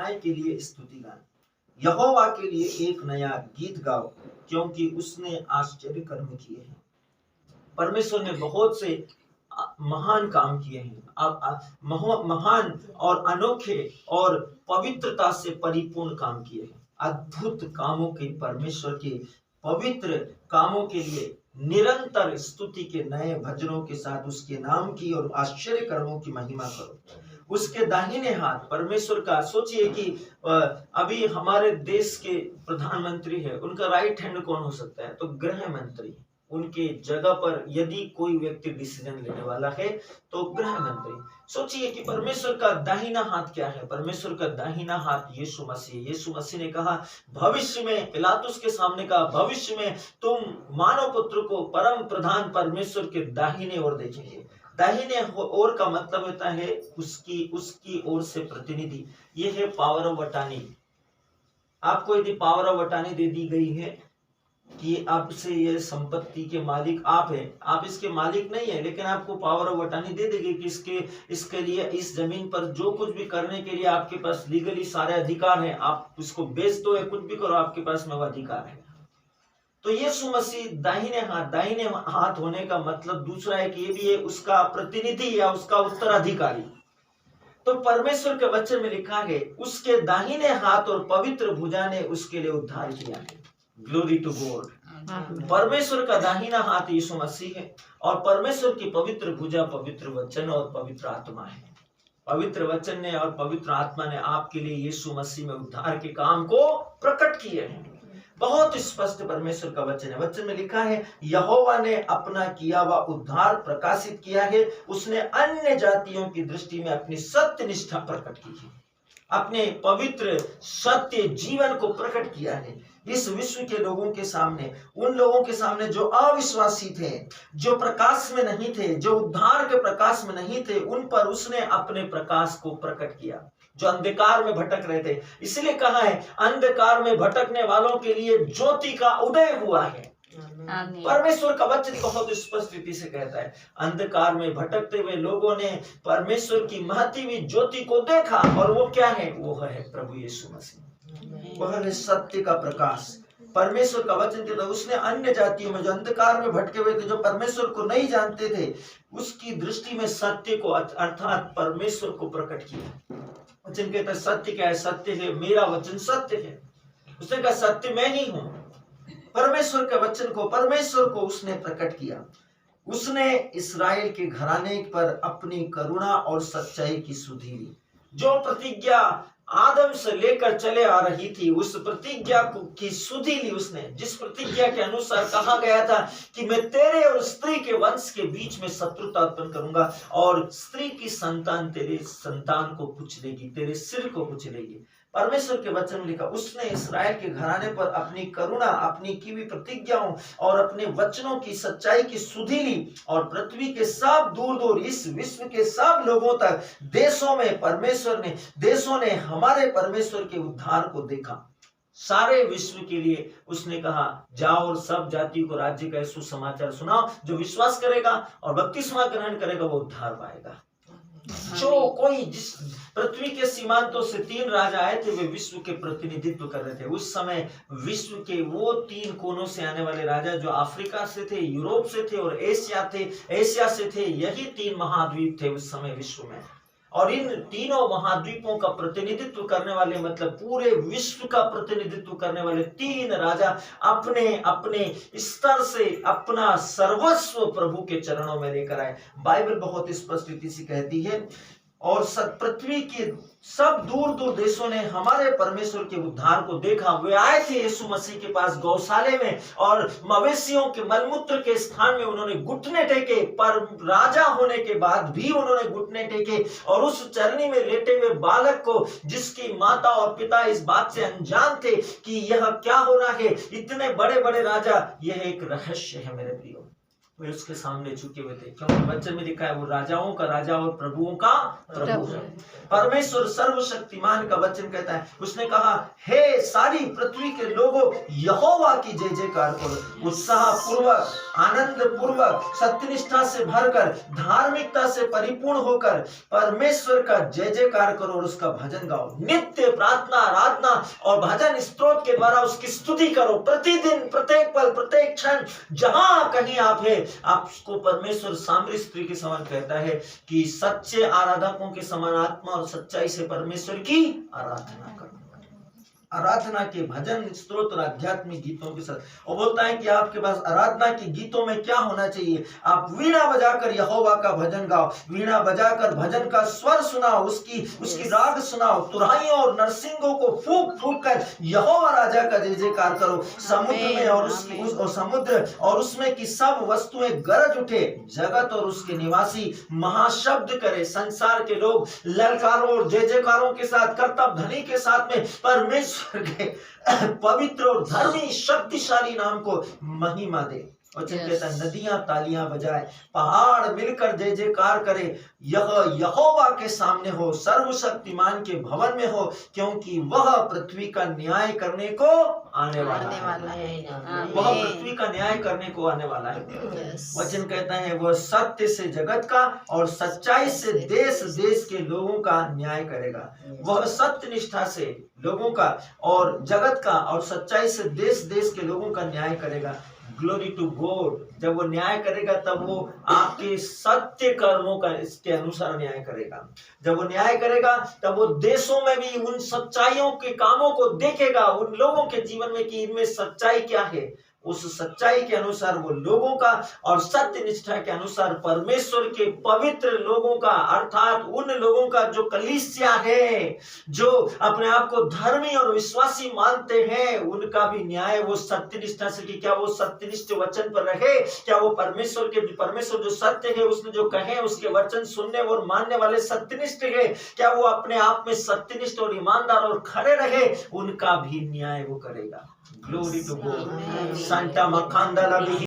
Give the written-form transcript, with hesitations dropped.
न्याय के लिए स्तुति गाएं। यहोवा के लिए एक नया गीत गाओ, क्योंकि उसने आश्चर्य कर्म किए हैं। परमेश्वर ने बहुत से महान काम किए हैं, महान और अनोखे और पवित्रता से परिपूर्ण काम किए हैं। अद्भुत कामों के परमेश्वर के पवित्र कामों के लिए निरंतर स्तुति के नए भजनों के साथ उसके नाम की और आश्चर्य कर्मों की महिमा करो। उसके दाहिने हाथ परमेश्वर का, सोचिए कि अभी हमारे देश के प्रधानमंत्री है, उनका राइट हैंड कौन हो सकता है? तो गृह मंत्री। उनके जगह पर यदि कोई व्यक्ति डिसीजन लेने वाला है तो गृह मंत्री। सोचिए कि परमेश्वर का दाहिना हाथ क्या है? परमेश्वर का दाहिना हाथ यीशु मसीह। यीशु मसीह ने कहा भविष्य में, पिलातुस के सामने कहा, भविष्य में तुम मानव पुत्र को परम प्रधान परमेश्वर के दाहिने ओर देखेंगे। दाहिने ओर का मतलब होता है उसकी ओर से प्रतिनिधि। ये है पावर ऑफ अटॉर्नी। आपको यदि पावर ऑफ अटॉर्नी दे दी गई है कि आपसे ये संपत्ति के मालिक आप हैं, आप इसके मालिक नहीं है, लेकिन आपको पावर ऑफ अटॉर्नी दे देगी कि इसके लिए, इस जमीन पर जो कुछ भी करने के लिए आपके पास लीगली सारे अधिकार हैं। आप इसको बेच दो या कुछ भी करो, आपके पास में वो अधिकार है। तो यीशु मसीह दाहिने हाथ होने का मतलब दूसरा है कि ये भी है उसका प्रतिनिधि या उसका उत्तराधिकारी। तो परमेश्वर के वचन में लिखा है उसके दाहिने हाथ और पवित्र भुजा ने उसके लिए उद्धार किया है। Glory to God. परमेश्वर का दाहिना हाथ यीशु मसीह है और परमेश्वर की पवित्र भुजा पवित्र वचन और पवित्र आत्मा है। पवित्र वचन ने और पवित्र आत्मा ने आपके लिए यीशु मसीह में उद्धार के काम को प्रकट किए हैं। बहुत स्पष्ट परमेश्वर का वचन है। वचन में लिखा है यहोवा ने अपना किया हुआ उद्धार प्रकाशित किया है। उसने अन्य जातियों की दृष्टि में अपनी सत्य निष्ठा प्रकट की है, अपने पवित्र सत्य जीवन को प्रकट किया है इस विश्व के लोगों के सामने, उन लोगों के सामने जो अविश्वासी थे, जो प्रकाश में नहीं थे, जो उद्धार के प्रकाश में नहीं थे, उन पर उसने अपने प्रकाश को प्रकट किया, जो अंधकार में भटक रहे थे। इसलिए कहा है अंधकार में भटकने वालों के लिए ज्योति का उदय हुआ है। परमेश्वर का वचन बहुत स्पष्ट रीति से कहता है अंधकार में भटकते हुए लोगों ने परमेश्वर की महती हुई ज्योति को देखा, और वो क्या है? वो है प्रभु यीशु मसीह, वह है सत्य का प्रकाश। परमेश्वर का वचन कहता है उसने अन्य जातियों में जो अंधकार में भटके हुए थे, जो परमेश्वर को नहीं जानते थे, उसकी दृष्टि में सत्य को अर्थात परमेश्वर को प्रकट किया। वचन कहता है सत्य क्या है? सत्य है मेरा वचन सत्य है। उसने कहा सत्य मैं ही हूं। परमेश्वर के वचन को, परमेश्वर को उसने प्रकट किया। उसने इस्राएल के घराने पर अपनी करुणा और सच्चाई की सुधि ली। जो प्रतिज्ञा आदम से लेकर चले आ रही थी, उस प्रतिज्ञा की सुधि ली उसने। जिस प्रतिज्ञा के अनुसार कहा गया था कि मैं तेरे और स्त्री के वंश के बीच में शत्रुता उत्पन्न करूंगा और स्त्री की संतान तेरे संतान को कुचलेगी, तेरे सिर को कुचलेगी। परमेश्वर के वचन में लिखा उसने इस्राएल के घराने पर अपनी करुणा, अपनी की हुई प्रतिज्ञाओं और अपने वचनों की सच्चाई की सुधि ली, और पृथ्वी के सब दूर दूर इस विश्व के सब लोगों तक देशों ने हमारे परमेश्वर के उद्धार को देखा। सारे विश्व के लिए उसने कहा जाओ और सब जाति को राज्य का सुसमाचार सुनाओ। जो विश्वास करेगा और बपतिस्मा ग्रहण करेगा वो उद्धार पाएगा। जो कोई जिस पृथ्वी के सीमांतों से 3 राजा आए थे, वे विश्व के प्रतिनिधित्व कर रहे थे। उस समय विश्व के वो 3 कोनों से आने वाले राजा जो अफ्रीका से थे, यूरोप से थे और एशिया से थे, यही 3 महाद्वीप थे उस समय विश्व में। और इन तीनों महाद्वीपों का प्रतिनिधित्व करने वाले, मतलब पूरे विश्व का प्रतिनिधित्व करने वाले 3 राजा अपने अपने स्तर से अपना सर्वस्व प्रभु के चरणों में लेकर आए। बाइबल बहुत स्पष्ट रीति से कहती है और पृथ्वी के सब दूर दूर देशों ने हमारे परमेश्वर के उद्धार को देखा। वे आए थे यीशु मसीह के पास गौशाले में और मवेशियों के मलमूत्र के स्थान में उन्होंने घुटने टेके, पर राजा होने के बाद भी उन्होंने घुटने टेके और उस चरनी में लेटे हुए बालक को, जिसकी माता और पिता इस बात से अनजान थे कि यह क्या हो रहा है, इतने बड़े बड़े राजा, यह एक रहस्य है मेरे प्रियो। वे उसके सामने झुके हुए थे, क्योंकि वचन में लिखा है वो राजाओं का राजा और प्रभुओं का प्रभु है। परमेश्वर सर्वशक्तिमान का वचन कहता है, उसने कहा हे सारी पृथ्वी के लोगों यहोवा की जय जयकार करो, उत्साह पूर्वक, आनंद पूर्वक, सत्यनिष्ठा से भरकर, धार्मिकता से परिपूर्ण होकर परमेश्वर का जय जयकार करो और उसका भजन गाओ। नित्य प्रार्थना, आराधना और भजन स्तोत्र के द्वारा उसकी स्तुति करो। प्रतिदिन, प्रत्येक पल, प्रत्येक क्षण, जहां कहीं आप है, आपको परमेश्वर सामरी स्त्री के समान कहता है कि सच्चे आराधकों के समान आत्मा और सच्चाई से परमेश्वर की आराधना करो। आराधना के भजन, स्तोत्र, आध्यात्मिक गीतों के साथ। और बोलता है कि आपके पास आराधना के गीतों में क्या होना चाहिए? आप वीणा बजाकर यहोवा का भजन गाओ, वीणा बजाकर भजन का स्वर सुनाओ, उसकी राग सुनाओ, तुरहाइयों और नरसिंगों को फूंक फूंक कर यहोवा राजा का जय जयकार करो। समुद्र में और समुद्र और उसमें की सब वस्तुएं गरज उठे, जगत और उसके निवासी महाशब्द करे। संसार के लोग ललकारों और जय जयकारों के साथ, करतब ध्वनि के साथ में परमेश्वर के पवित्र और धर्मी शक्तिशाली नाम को महिमा दे। वचन कहता है नदियां तालियां बजाए, पहाड़ मिलकर जय जयकार करे, यह यहोवा के सामने हो, सर्वशक्तिमान के भवन में हो, क्योंकि वह पृथ्वी का न्याय करने को आने वाला है। वह पृथ्वी का न्याय करने को आने वाला है। वचन कहता है वह सत्य से जगत का और सच्चाई से देश देश के लोगों का न्याय करेगा। वह सत्य निष्ठा से लोगों का और जगत का और सच्चाई से देश देश के लोगों का न्याय करेगा। Glory to God. जब वो न्याय करेगा तब वो आपके सत्य कर्मों का इसके अनुसार न्याय करेगा। जब वो न्याय करेगा तब वो देशों में भी उन सच्चाइयों के कामों को देखेगा, उन लोगों के जीवन में कि इनमें सच्चाई क्या है। उस सच्चाई के अनुसार वो लोगों का और सत्य निष्ठा के अनुसार परमेश्वर के पवित्र लोगों का, अर्थात उन लोगों का जो कलीसिया है, जो अपने आप को धर्मी और विश्वासी मानते हैं, उनका भी न्याय वो सत्य निष्ठा से कि क्या वो सत्यनिष्ठ वचन पर रहे, क्या वो परमेश्वर जो सत्य है उसने जो कहे उसके वचन सुनने और मानने वाले सत्यनिष्ठ है, क्या वो अपने आप में सत्यनिष्ठ और ईमानदार और खड़े रहे, उनका भी न्याय वो करेगा। Glory to God. सांता मखांदा